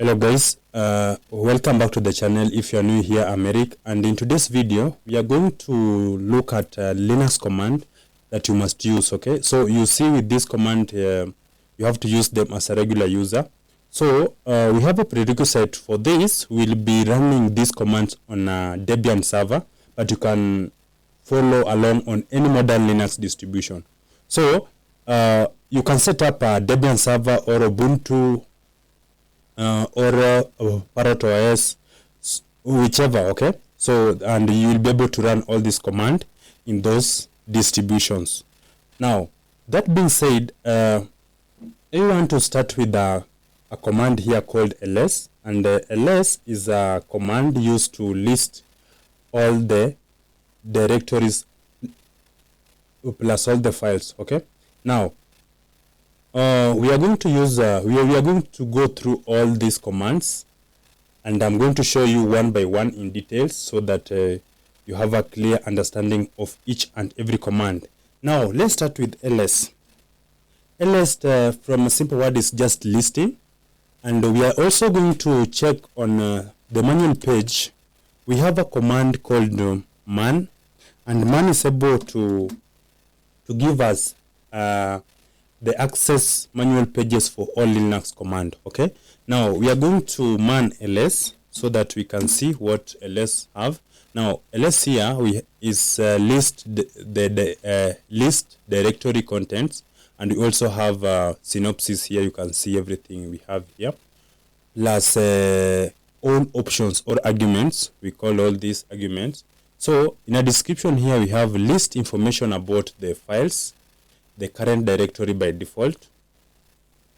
Hello guys, welcome back to the channel. If you are new here, I'm Eric, and in today's video we are going to look at Linux command that you must use. Okay, so you see with this command you have to use them as a regular user. So we have a prerequisite for this. We'll be running these commands on a Debian server, but you can follow along on any modern Linux distribution. So you can set up a Debian server or Ubuntu or Parrot OS, whichever. Okay, so and you will be able to run all this command in those distributions. Now that being said, I want to start with a command here called ls, and ls is a command used to list all the directories plus all the files. Okay, now we are going to use we are going to go through all these commands, and I'm going to show you one by one in details so that you have a clear understanding of each and every command. Now let's start with ls. ls from a simple word is just listing, and we are also going to check on the manual page. We have a command called man, and man is able to give us the access manual pages for all Linux command. Okay, now we are going to man ls so that we can see what ls have. Now ls here is list the list directory contents, and we also have synopsis here. You can see everything we have here, plus all options or arguments. We call all these arguments. So in a description here we have list information about the files, the current directory by default,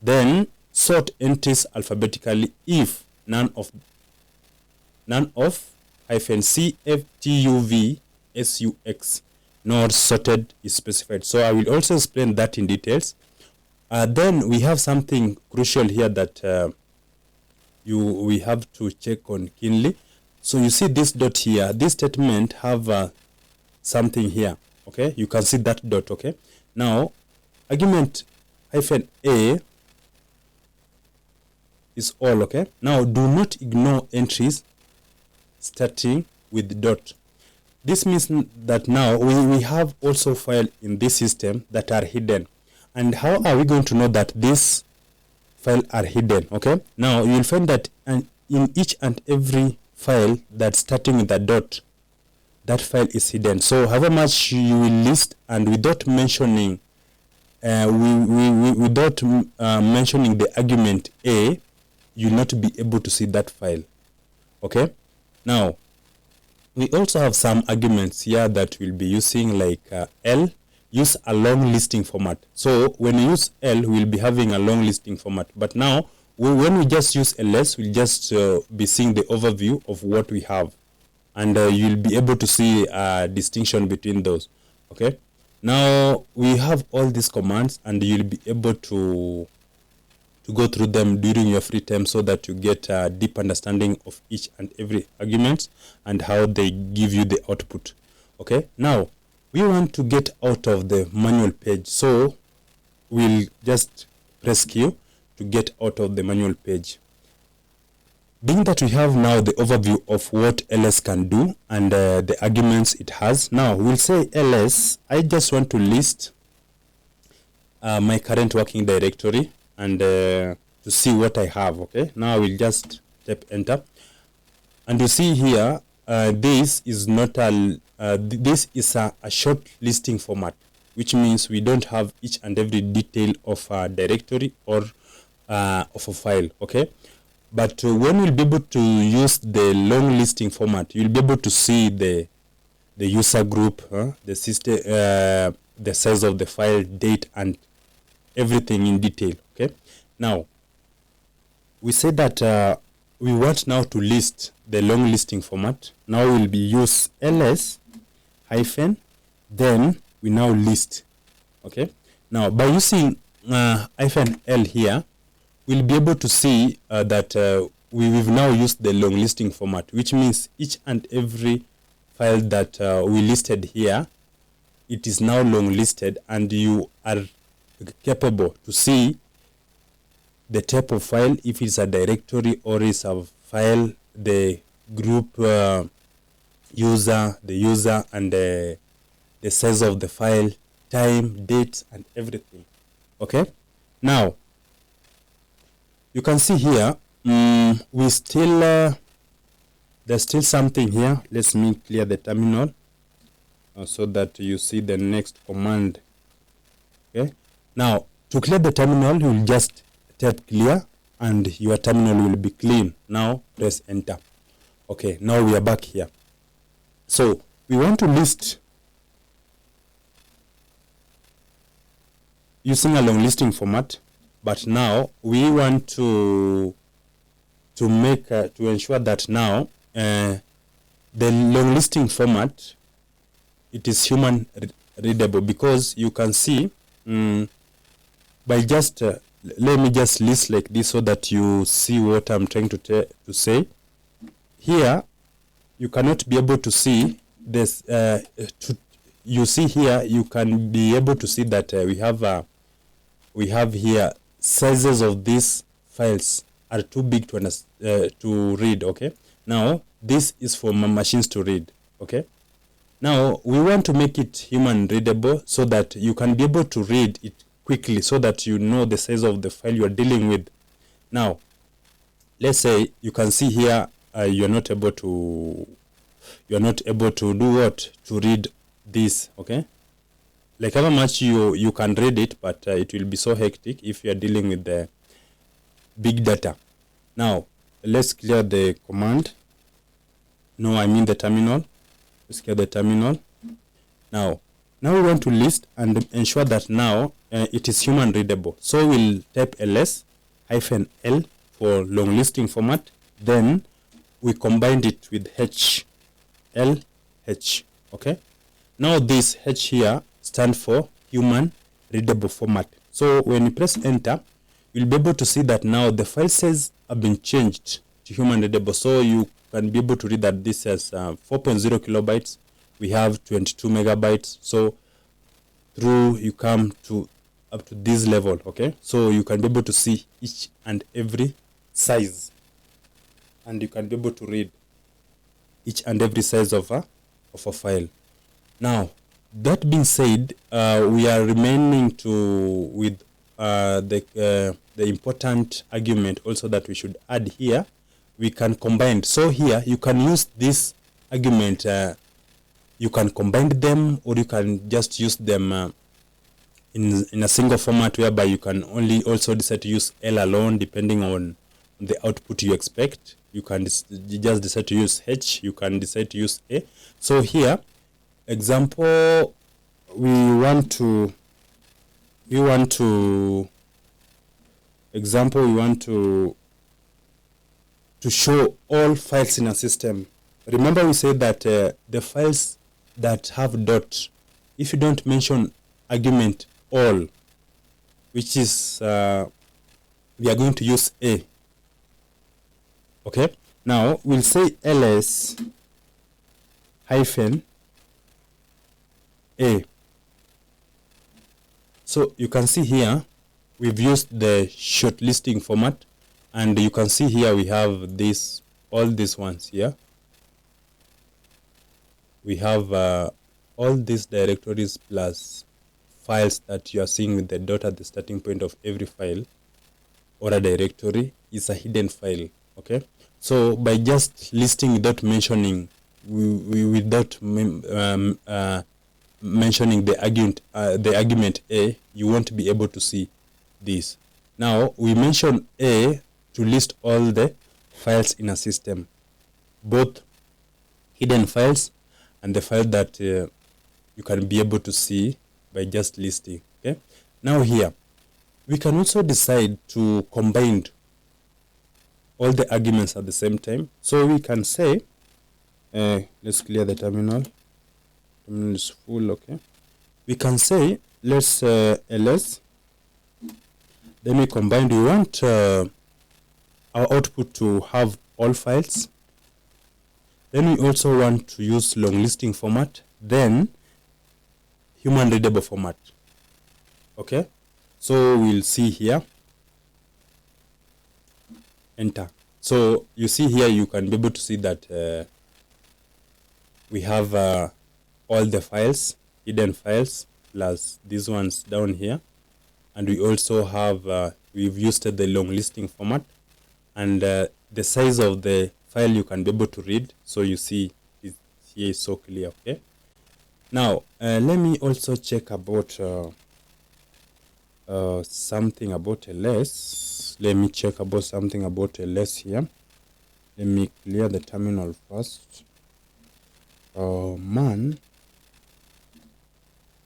then sort entries alphabetically if none of -cftuvsux nor sorted is specified. So I will also explain that in details. Then we have something crucial here that we have to check on keenly. So you see this dot here, this statement have something here. Okay, you can see that dot. Okay, now argument -a is all. Okay, now do not ignore entries starting with dot. This means that now we have also files in this system that are hidden. And how are we going to know that these files are hidden? Okay, now you will find that in each and every file that's starting with a dot, that file is hidden. So however much you will list, and without mentioning mentioning the argument a, you'll not be able to see that file. Okay, now we also have some arguments here that we'll be using, like l, use a long listing format. So when you use l, we'll be having a long listing format, but now when we just use ls, we'll just be seeing the overview of what we have, and you'll be able to see a distinction between those. Okay, now we have all these commands, and you'll be able to go through them during your free time so that you get a deep understanding of each and every argument and how they give you the output. Okay, now we want to get out of the manual page, so we'll just press Q to get out of the manual page. Being that we have now the overview of what ls can do and the arguments it has, now we'll say ls, I just want to list my current working directory and to see what I have. Okay, now I will just tap enter, and you see here this is not this is a short listing format, which means we don't have each and every detail of a directory or of a file. Okay, but when we'll be able to use the long listing format, you'll be able to see the user group, the system, the size of the file, date, and everything in detail. Okay, now we say that we want now to list the long listing format. Now we'll be use ls hyphen, then we now list. Okay, now by using hyphen l here, we'll be able to see that we've now used the long listing format, which means each and every file that we listed here, it is now long listed, and you are capable to see the type of file, if it's a directory or it's a file, the group, user, the user, and the size of the file, time, date, and everything. Okay, now you can see here, we still there's still something here. Let me clear the terminal so that you see the next command. Okay, now to clear the terminal, you will just tap clear and your terminal will be clean. Now press enter. Okay, now we are back here. So we want to list using a long listing format, but now we want to make to ensure that now the long listing format, it is human readable, because you can see by just let me just list like this so that you see what I'm trying to say. Here you cannot be able to see this. You see here, you can be able to see that we have here sizes of these files are too big to read. Okay, now this is for machines to read. Okay, now we want to make it human readable so that you can be able to read it quickly, so that you know the size of the file you are dealing with. Now let's say you can see here you're not able to do what, to read this. Okay, like how much you can read it, but it will be so hectic if you are dealing with the big data. Now let's clear the command. No, I mean the terminal. Let's clear the terminal. Now we want to list and ensure that now it is human readable. So we'll type ls-l for long listing format. Then we combined it with HLH. Okay. Now this H here stands for human readable format. So when you press enter, you'll be able to see that now the file size have been changed to human readable. So you can be able to read that this has 4.0 kilobytes. We have 22 megabytes. So through you come to up to this level. Okay, so you can be able to see each and every size, and you can be able to read each and every size of a file. Now that being said, we are remaining with the important argument also that we should add here. We can combine. So here you can use this argument. You can combine them, or you can just use them in a single format, whereby you can only also decide to use L alone depending on the output you expect. You can just decide to use H. You can decide to use A. So here, example, we want to show all files in a system. Remember we said that the files that have dot, if you don't mention argument all, which is we are going to use A. Okay, now we'll say ls hyphen A. So you can see here we've used the short listing format, and you can see here we have all these ones here. We have all these directories plus files that you are seeing with the dot at the starting point of every file or a directory is a hidden file. Okay, so by just listing without mentioning, without mentioning the argument A, you won't be able to see this. Now we mention A to list all the files in a system, both hidden files and the file that you can be able to see by just listing. Okay, now here we can also decide to combine all the arguments at the same time. So we can say let's clear the terminal. Terminal is full. Okay, we can say let's ls, then we combine. We want our output to have all files. Then we also want to use long listing format, then human readable format. Okay, so we'll see here enter. So you see here, you can be able to see that we have all the files, hidden files, plus these ones down here. And we also have, we've used the long listing format, and the size of the file you can be able to read. So you see it here is so clear, okay? Now, let me also check about something about ls. Let me check about something about ls here. Let me clear the terminal first. Man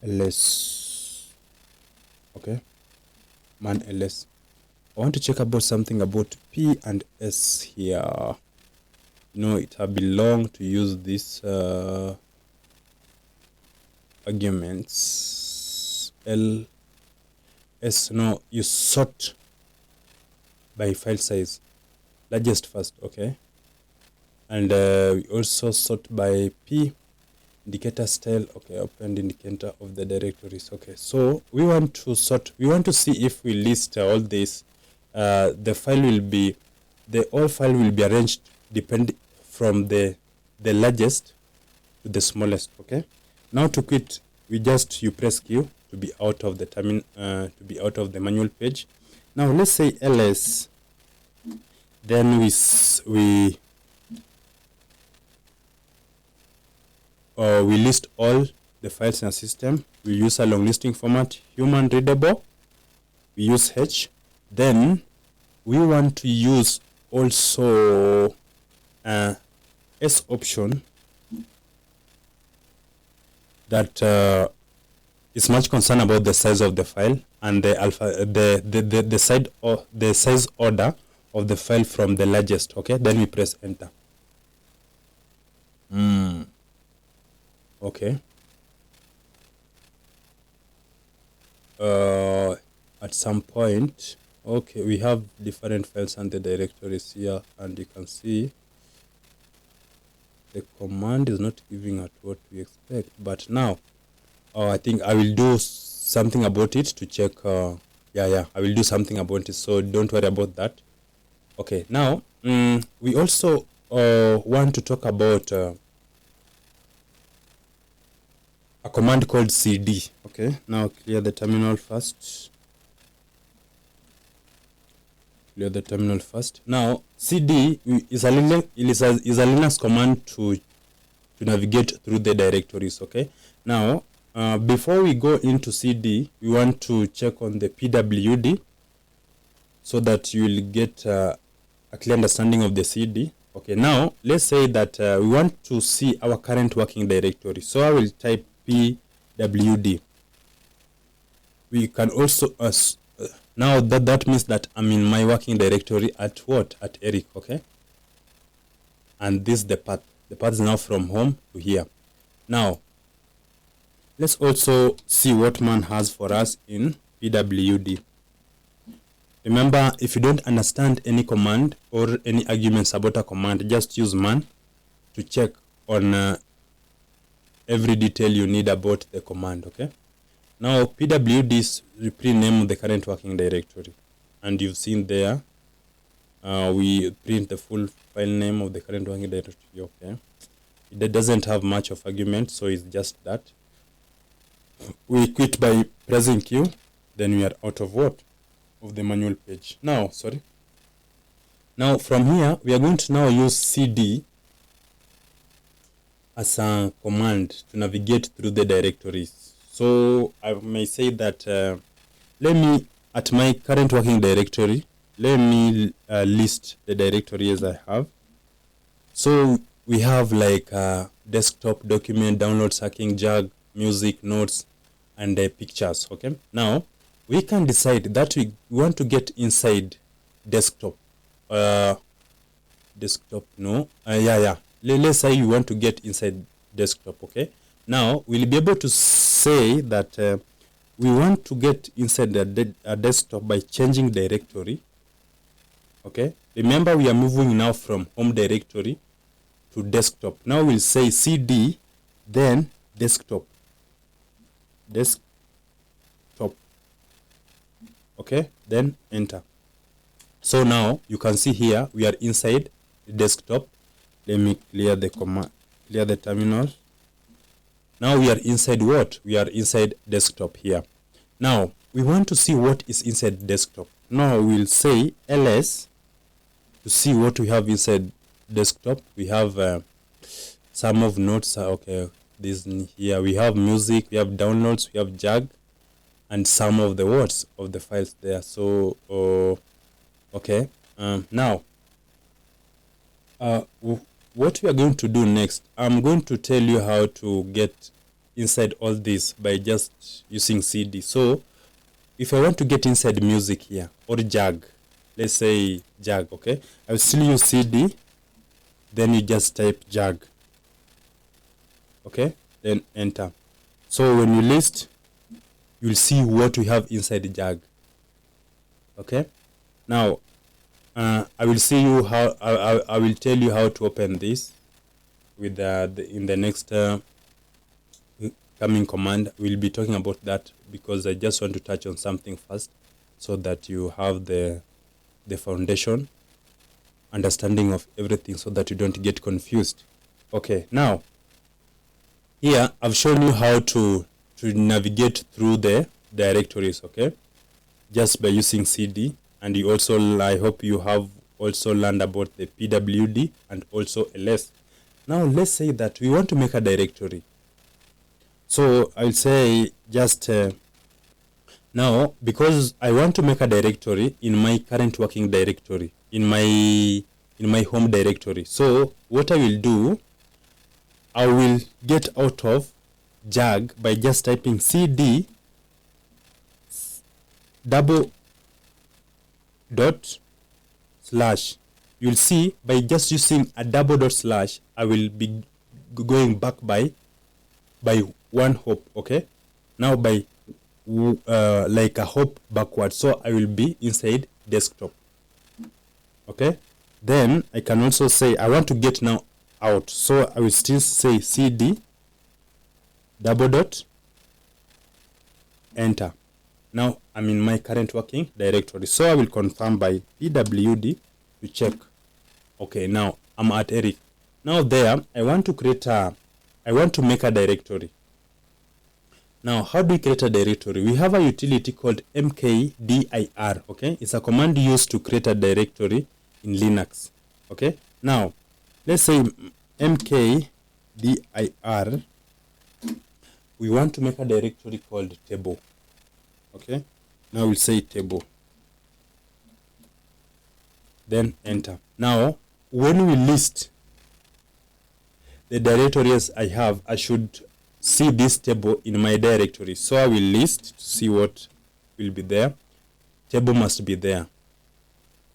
ls. Okay, man ls. I want to check about something about p and s here. You know, it have been long to use this arguments. L s, no, you sort by file size, largest first, okay? And we also sort by p, indicator style, okay, open indicator of the directories. Okay, so we want to sort, we want to see if we list all this, the file will be, the all file will be arranged depend from the largest to the smallest. Okay, now to quit, you press Q to be out of the to be out of the manual page. Now let's say ls, then we list all the files in our system. We use a long listing format, human readable. We use H. Then we want to use also S option that is much concerned about the size of the file and the size order of the file from the largest. Okay, then we press enter. Okay. At some point, okay, we have different files and the directories here, and you can see the command is not giving us what we expect. But now, I think I will do something about it to check. I will do something about it, so don't worry about that. Okay, now we also want to talk about a command called cd. Okay, now clear the terminal first. Clear the terminal first. Now cd is a Linux command to navigate through the directories. Okay, now before we go into cd, we want to check on the pwd so that you will get a clear understanding of the cd. Okay, now let's say that we want to see our current working directory, so I will type pwd. We can also now that means that I'm in my working directory at what? At Eric. Okay, and this is the path. The path is now from home to here. Now let's also see what man has for us in pwd. Remember, if you don't understand any command or any arguments about a command, just use man to check on every detail you need about the command. Okay, now pwd is rename the current working directory, and you've seen there we print the full file name of the current working directory. Okay, it doesn't have much of argument, so it's just that. We quit by pressing Q, then we are out of what? Of the manual page. Now from here we are going to now use cd as a command to navigate through the directories. So I may say that let me, at my current working directory, let me list the directories I have. So we have like desktop, document, downloads, hacking, JAG, music, notes, and pictures. Okay, now we can decide that we want to get inside desktop. Desktop, no. Let's say you want to get inside desktop. Okay, now we'll be able to say that we want to get inside the desktop by changing directory. Okay, remember we are moving now from home directory to desktop. Now we'll say cd, then desktop. Okay, then enter. So now you can see here we are inside the desktop. Let me clear the terminal. Now we are inside what? We are inside desktop here. Now we want to see what is inside desktop. Now we'll say ls to see what we have inside desktop. We have some of notes. Okay, this here we have music, we have downloads, we have JAG, and some of the words of the files there. So okay, now what we are going to do next, I'm going to tell you how to get inside all this by just using CD. So if I want to get inside music here or JAG, let's say JAG, okay, I'll still use CD, then you just type JAG, okay, then enter. So when you list, you'll see what we have inside JAG. Okay, now I will see you how I will tell you how to open this with in the next coming command. We'll be talking about that because I just want to touch on something first so that you have the foundation understanding of everything so that you don't get confused. Okay, now here I've shown you how to navigate through the directories, okay, just by using CD. And you also, I hope you have also learned about the pwd and also ls. Now let's say that we want to make a directory. So I'll say just now, because I want to make a directory in my current working directory, in my home directory. So what I will do, I will get out of JAG by just typing CD double dot slash. You'll see by just using a double dot slash, I will be going back by one hop, okay? Now by like a hop backward, so I will be inside desktop, okay? Then I can also say I want to get now out, so I will still say CD double dot enter. Now I'm in my current working directory, so I will confirm by pwd to check. Okay, now I'm at Eric. Now there I want to make a directory. Now how do we create a directory? We have a utility called mkdir, okay? It's a command used to create a directory in Linux, okay? Now let's say mkdir, we want to make a directory called table. Okay, now we'll say table, then enter. Now when we list the directories I have, I should see this table in my directory. So I will list to see what will be there. Table must be there,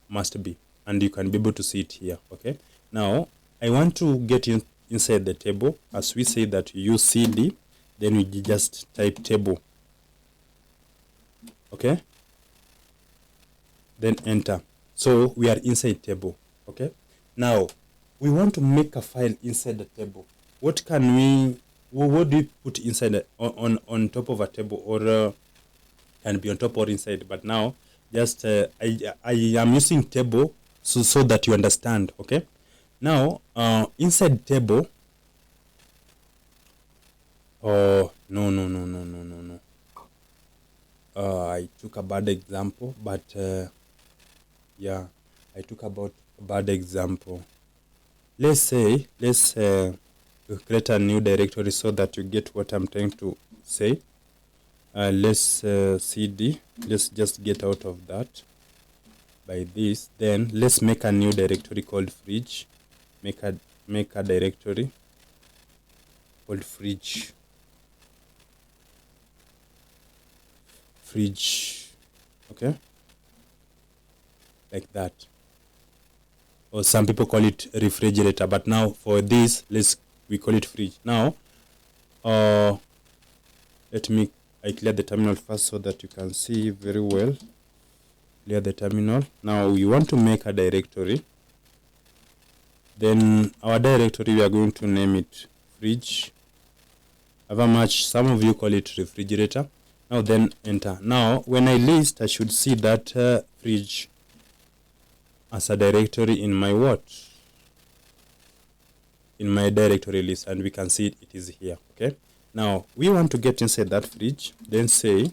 must be, and you can be able to see it here. Okay, now I want to get inside the table. As we say that you use CD, then we just type table, okay, then enter. So we are inside table. Okay, now we want to make a file inside the table. What do we put inside on top of a table, or can be on top or inside? But now just I am using table so that you understand. Okay, now inside table, oh no, I took a bad example, but yeah, I took about a bad example. Let's create a new directory so that you get what I'm trying to say. Let's CD, let's just get out of that by this. Then let's make a new directory called fridge. Make a directory called fridge. Okay, like that, or some people call it refrigerator, but now for this we call it fridge. Now I clear the terminal first so that you can see very well. Clear the terminal. Now we want to make a directory. Then our directory, we are going to name it fridge. However much some of you call it refrigerator. Now then enter. Now when I list, I should see that fridge as a directory in my what? In my directory list, and we can see it is here. Okay, now we want to get inside that fridge, then say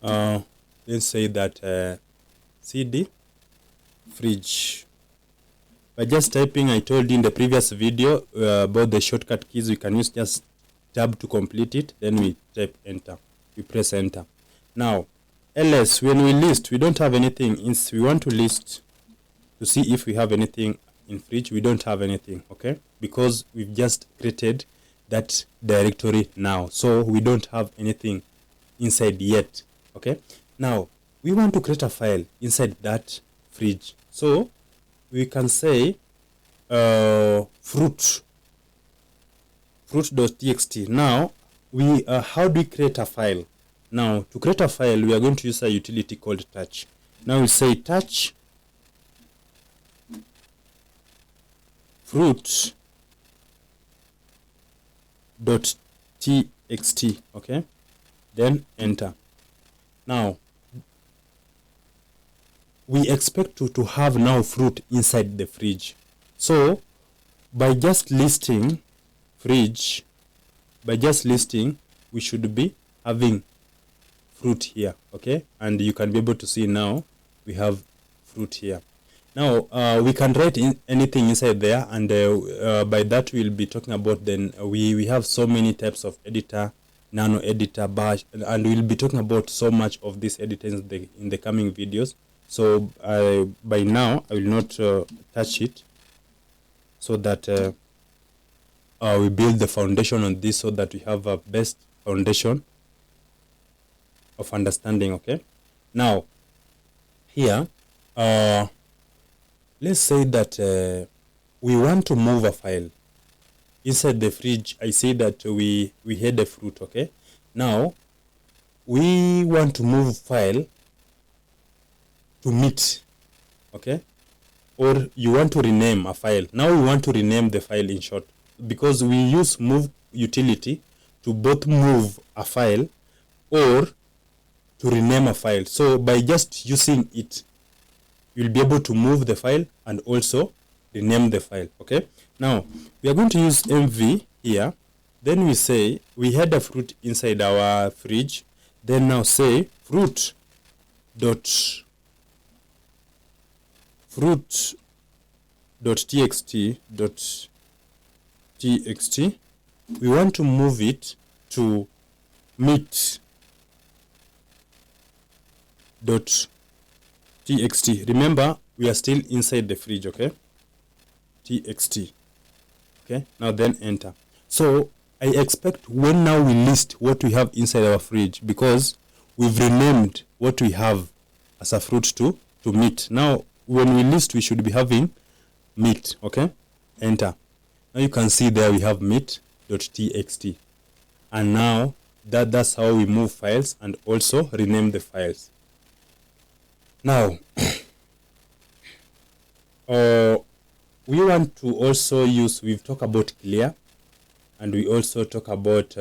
that cd fridge. By just typing, I told you in the previous video about the shortcut keys, we can use just tab to complete it, then we type enter, we press enter. Now ls, when we list, we don't have anything. We want to list to see if we have anything in fridge. We don't have anything, okay, because we've just created that directory now, so we don't have anything inside yet. Okay, now we want to create a file inside that fridge, so we can say fruit.txt. Now we how do we create a file? Now to create a file, we are going to use a utility called touch. Now we say touch fruit.txt, okay, then enter. Now we expect to have now fruit inside the fridge, so by just listing fridge, we should be having fruit here, okay, and you can be able to see now we have fruit here. Now we can write anything inside there, and by that we'll be talking about, then we have so many types of editor, nano editor, bash, and we'll be talking about so much of these editors in the coming videos. So by now I will not touch it, so that we build the foundation on this, so that we have a best foundation of understanding. Okay, now here let's say that we want to move a file inside the fridge. I say that we had a fruit. Okay, now we want to move file to meet, okay, or you want to rename a file. Now we want to rename the file, in short, because we use move utility to both move a file or to rename a file. So by just using it, you'll be able to move the file and also rename the file. Okay, now we are going to use mv here, then we say we had a fruit inside our fridge, then now say fruit.txt. We want to move it to meat.txt. Remember, we are still inside the fridge, okay? txt. Okay, now then enter. So I expect when now we list what we have inside our fridge, because we've renamed what we have as a fruit to meat. Now when we list, we should be having meat. Okay, enter. Now you can see there we have meat.txt, and now that's how we move files and also rename the files. Now we want to also use, we've talked about clear, and we also talk about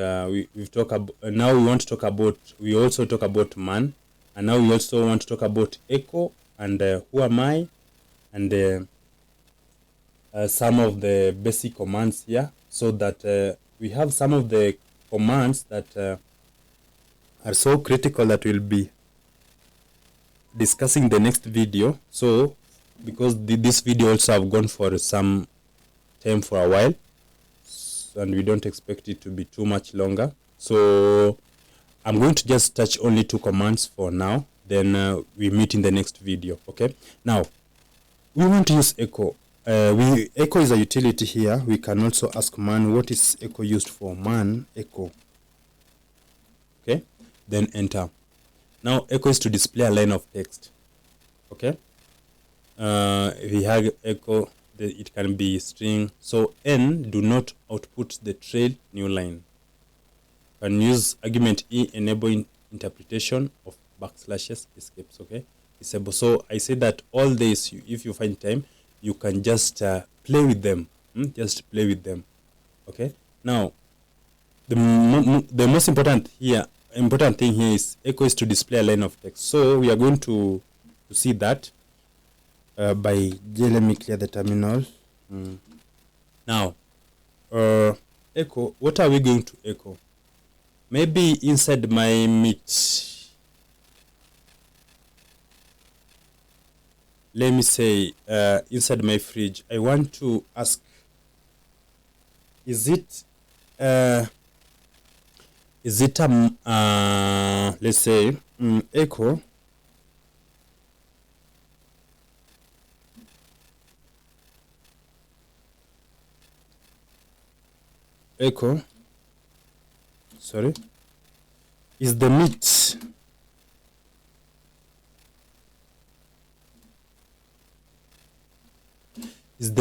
we've talked about, now we want to talk about, we also talk about man, and now we also want to talk about echo and who am I, and some of the basic commands here, so that we have some of the commands that are so critical that we'll be discussing the next video. So because this video also have gone for some time, for a while, and we don't expect it to be too much longer, so I'm going to just touch only 2 commands for now, then we meet in the next video. Okay, now we want to use echo. Echo is a utility here. We can also ask man, what is echo used for? Man echo. Okay, then enter. Now echo is to display a line of text. Okay, we have echo, it can be string. So n, do not output the trail new line. Can use argument e, enable interpretation of backslashes escapes. Okay, disable. So I say that all this, if you find time, you can just play with them. Just play with them. Okay, now the most important thing here is echo is to display a line of text. So we are going to see that by let me clear the terminal. Now echo, what are we going to echo? Maybe inside my meat, let me say inside my fridge, I want to ask, is it let's say echo sorry, is the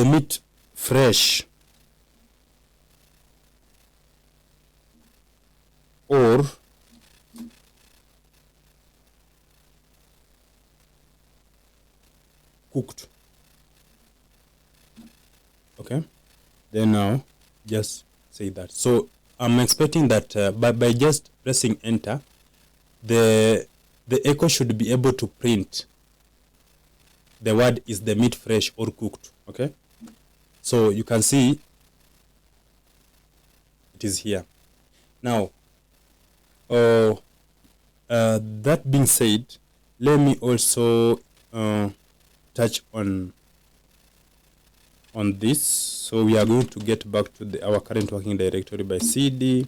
meat fresh or cooked? Okay, then now just say that. So I'm expecting that by just pressing enter, the echo should be able to print the word, is the meat fresh or cooked? Okay, so you can see it is here. Now that being said, let me also touch on this. So we are going to get back to our current working directory by cd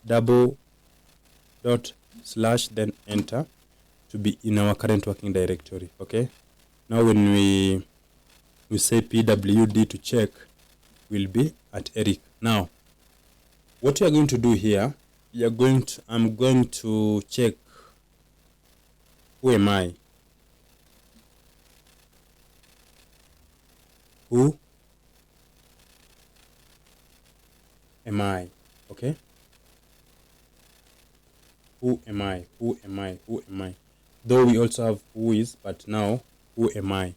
double dot slash then enter to be in our current working directory. Okay, now when we say pwd to check, will be at Eric. Now what you are going to do here, I'm going to check who am I. Who am I? Okay, who am I? Though we also have who is, but now who am I?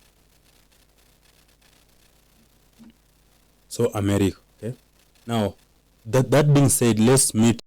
So I'm Eric. Okay, now that being said, let's meet